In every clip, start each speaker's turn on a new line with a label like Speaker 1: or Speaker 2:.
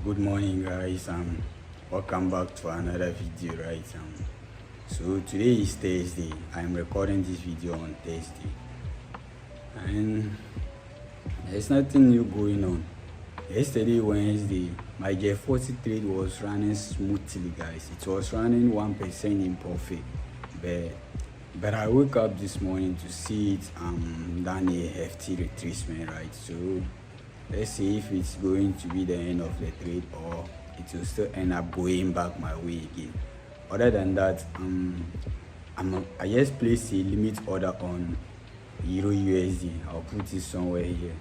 Speaker 1: Good morning, guys. Welcome back to another video, right? So today is Thursday. I'm recording this video on Thursday, and there's nothing new going on. Yesterday, Wednesday, my J40 trade was running smoothly, guys. It was running 1% in profit, but I woke up this morning to see it done a hefty retracement, right? So let's see if it's going to be the end of the trade or it will still end up going back my way again. Other than that, I just placed a limit order on Euro USD. I'll put it somewhere here.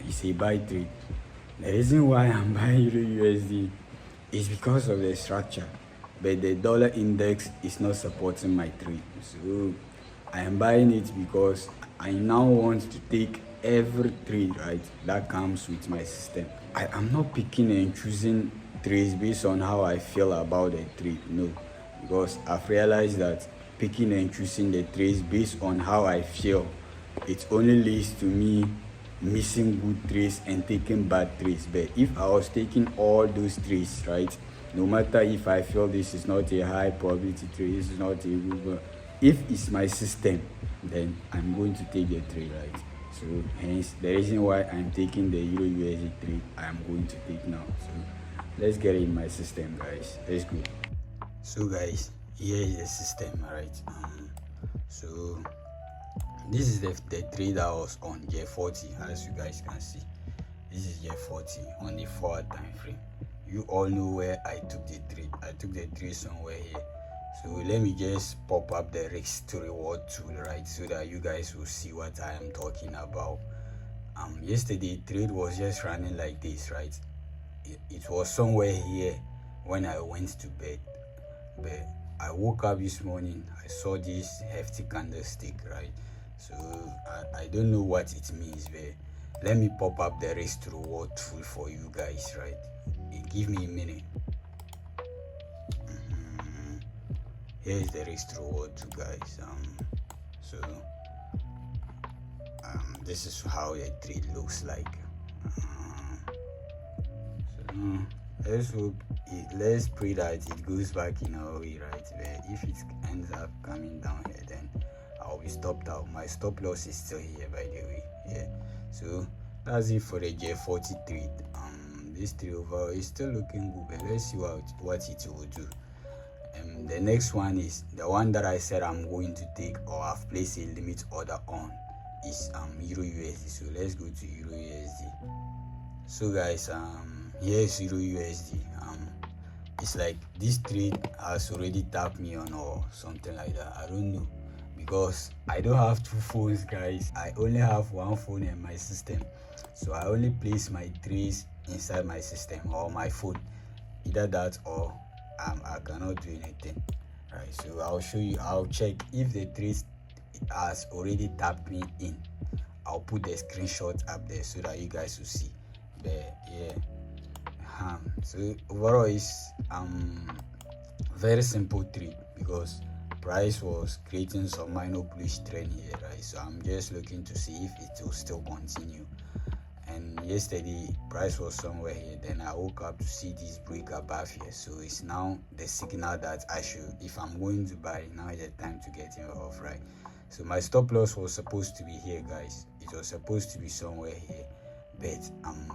Speaker 1: It's a buy trade. The reason why I'm buying Euro USD is because of the structure, but the dollar index is not supporting my trade. So I am buying it because I now want to take every trade, right, that comes with my system. I am not picking and choosing trades based on how I feel about the trade, no, because I've realized that picking and choosing the trades based on how I feel, it only leads to me missing good trades and taking bad trades. But if I was taking all those trades, right, no matter if I feel this is not a high probability trade, this is not a good, if it's my system, then I'm going to take the trade, right? So hence the reason why I'm taking the Euro USD trade, I am going to take now. So let's get it in my system, guys. Let's go. So guys, here is the system, right? So this is the trade I was on J40, as you guys can see. This is J40 on the 4-hour time frame. You all know where I took the trade. I took the trade somewhere here. So let me just pop up the risk to reward tool, right, so that you guys will see what I am talking about. Yesterday trade was just running like this, right? It was somewhere here when I went to bed, but I woke up this morning, I saw this hefty candlestick, right? So I don't know what it means, but let me pop up the risk to reward tool for you guys, right? Give me a minute. Here is the risk to reward to guys. So this is how the trade looks like. So let's pray that it goes back in our way, right? But if it ends up coming down here, then I'll be stopped out. My stop loss is still here, by the way. Yeah. So that's it for the J40 trade. This trade overall is still looking good, but let's see what it will do. The next one is the one that I said I'm going to take, or I've placed a limit order on, is Euro USD. So let's go to Euro USD. So guys, here's Euro USD. It's like this trade has already tapped me on or something like that. I don't know, because I don't have two phones, guys. I only have one phone in my system, so I only place my trades inside my system or my phone. Either that or I cannot do anything, right? So I'll show you. I'll check if the trade has already tapped me in. I'll put the screenshot up there so that you guys will see. But yeah, so overall is very simple trade, because price was creating some minor bullish trend here, right? So I'm just looking to see if it will still continue. And yesterday price was somewhere here, then I woke up to see this break above here. So it's now the signal that I should, if I'm going to buy, now is the time to get involved, right? So my stop loss was supposed to be here, guys. It was supposed to be somewhere here, but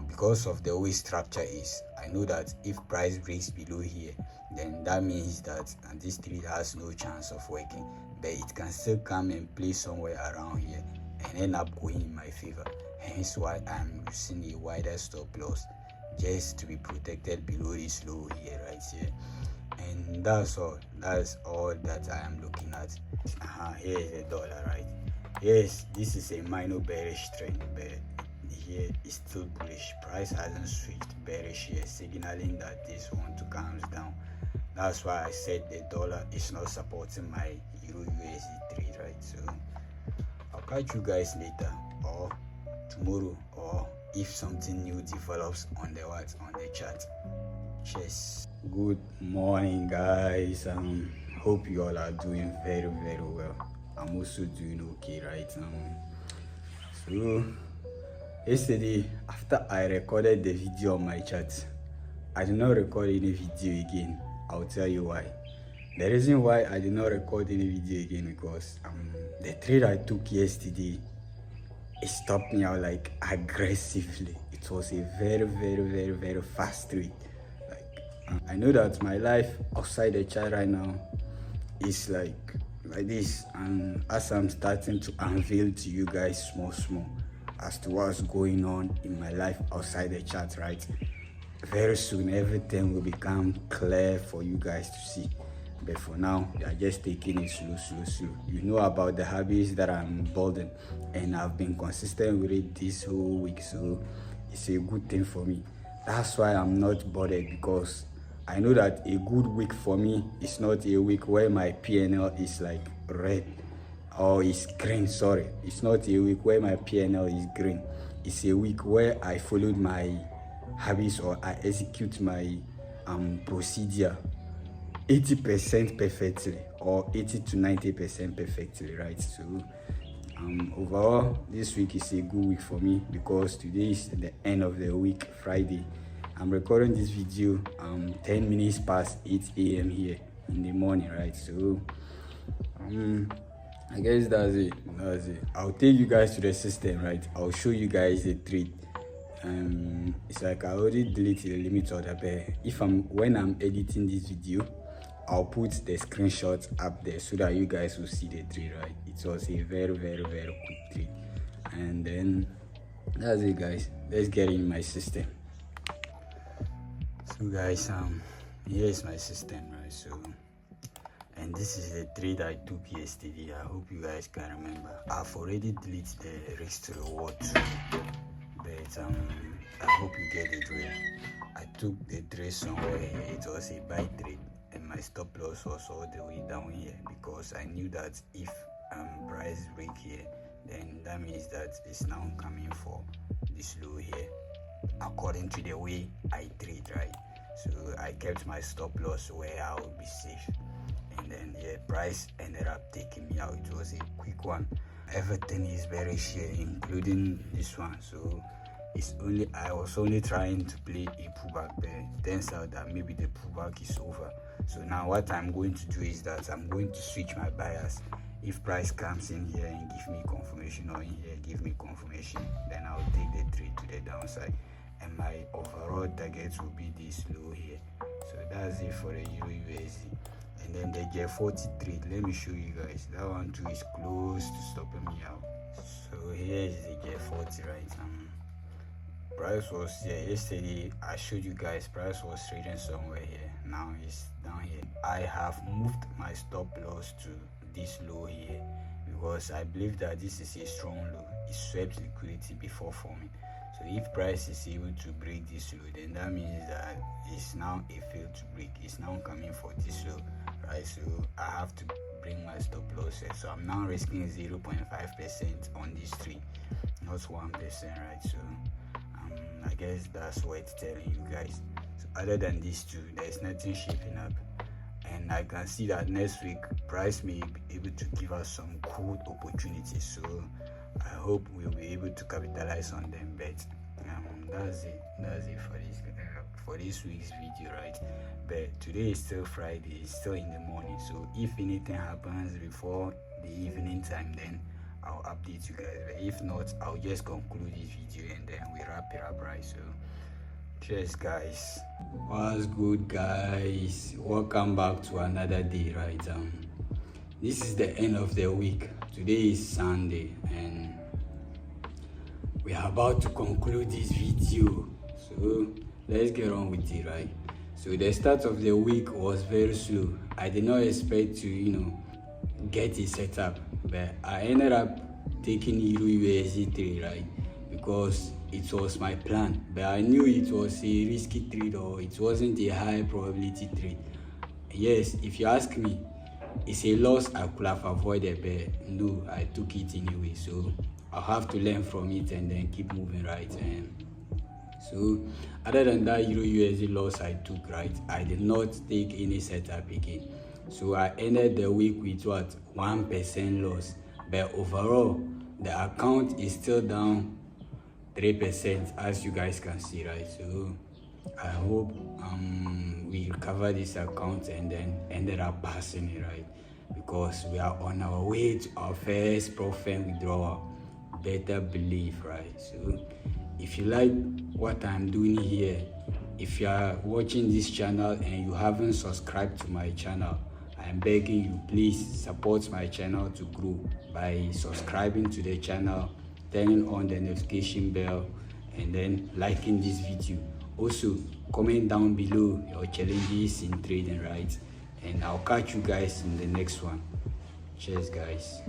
Speaker 1: because of the way structure is, I know that if price breaks below here, then that means that this trade has no chance of working, but it can still come and play somewhere around here and end up going in my favor. Hence why I'm using a wider stop loss, just to be protected below this low here, right here. And that's all that I am looking at. Here is the dollar, right? Yes, this is a minor bearish trend, but here is still bullish. Price hasn't switched bearish here, signaling that this want to come down. That's why I said the dollar is not supporting my Euro USD trade, right? So I'll catch you guys later, or tomorrow, or if something new develops on the chat. Cheers. Good morning, guys. Hope you all are doing very well. I'm also doing okay, right? So Yesterday, after I recorded the video on my chat, I did not record any video again. I'll tell you why. The reason why I did not record any video again because the trade I took yesterday, it stopped me out like aggressively. It was a very fast trade. Like I know that my life outside the chat right now is like this, and as I'm starting to unveil to you guys small as to what's going on in my life outside the chat, right? Very soon everything will become clear for you guys to see. But for now, we are just taking it slow. You know about the habits that I'm building, and I've been consistent with it this whole week, so it's a good thing for me. That's why I'm not bothered, because I know that a good week for me is not a week where my PNL is like red or is green. Sorry, it's not a week where my PNL is green. It's a week where I followed my habits or I execute my procedure 80% perfectly, or 80 to 90% perfectly, right? So overall, this week is a good week for me because today is the end of the week, Friday. I'm recording this video 10 minutes past 8 a.m. here in the morning, right? So I guess that's it. I'll take you guys to the system, right? I'll show you guys the trade. It's like I already deleted the limit order, but when I'm editing this video, I'll put the screenshots up there so that you guys will see the trade, right? It was a very quick trade. And then that's it, guys. Let's get in my system. So guys, here is my system, right? So, and this is the trade I took yesterday. I hope you guys can remember. I've already deleted the risk to reward, but I hope you get it right. I took the trade somewhere here. It was a buy trade, and my stop loss was all the way down here because I knew that if price break here, then that means that it's now coming for this low here according to the way I trade, right? So I kept my stop loss where I would be safe, and then the price ended up taking me out. It was a quick one. Everything is very sheer, including this one. So I was only trying to play a pullback, but it turns out that maybe the pullback is over. So now what I'm going to do is that I'm going to switch my bias. If price comes in here and give me confirmation, or in here give me confirmation, then I'll take the trade to the downside, and my overall target will be this low here. So that's it for the Euro USD. And then the J40 trade, let me show you guys. That one too is close to stopping me out. So here is the J40, right? Price was here yesterday. I showed you guys price was trading somewhere here. Now it's down here. I have moved my stop loss to this low here because I believe that this is a strong low. It swept liquidity before forming. So if price is able to break this low, then that means that it's now a fail to break. It's now coming for this low, right? So I have to bring my stop loss here. So I'm now risking 0.5% on this trade, not 1%, right? So I guess that's what it's telling you guys. So other than these two, there's nothing shaping up, and I can see that next week price may be able to give us some good opportunities. So I hope we'll be able to capitalize on them. But that's it for this week's video, right? But today is still Friday. It's still in the morning. So if anything happens before the evening time, then I'll update you guys. But if not, I'll just conclude this video and then we wrap it up, right? So cheers, guys. What's good, guys? Welcome back to another day, right? This is the end of the week. Today is Sunday, and we are about to conclude this video. So let's get on with it, right? So the start of the week was very slow. I did not expect to, get it set up, but I ended up taking Euro USD trade, right? Because it was my plan, but I knew it was a risky trade, or it wasn't a high probability trade. Yes, if you ask me, it's a loss I could have avoided, but no, I took it anyway. So I'll have to learn from it and then keep moving, right? And so other than that Euro USD loss I took, right, I did not take any setup again. So I ended the week with 1% loss, but overall the account is still down 3%, as you guys can see, right? So I hope we recover this account and then ended up passing it, right? Because we are on our way to our first profit withdrawal. Better believe, right? So if you like what I'm doing here, if you are watching this channel and you haven't subscribed to my channel, I'm begging you, please support my channel to grow by subscribing to the channel, turning on the notification bell, and then liking this video. Also, comment down below your challenges in trading, right? And I'll catch you guys in the next one. Cheers, guys.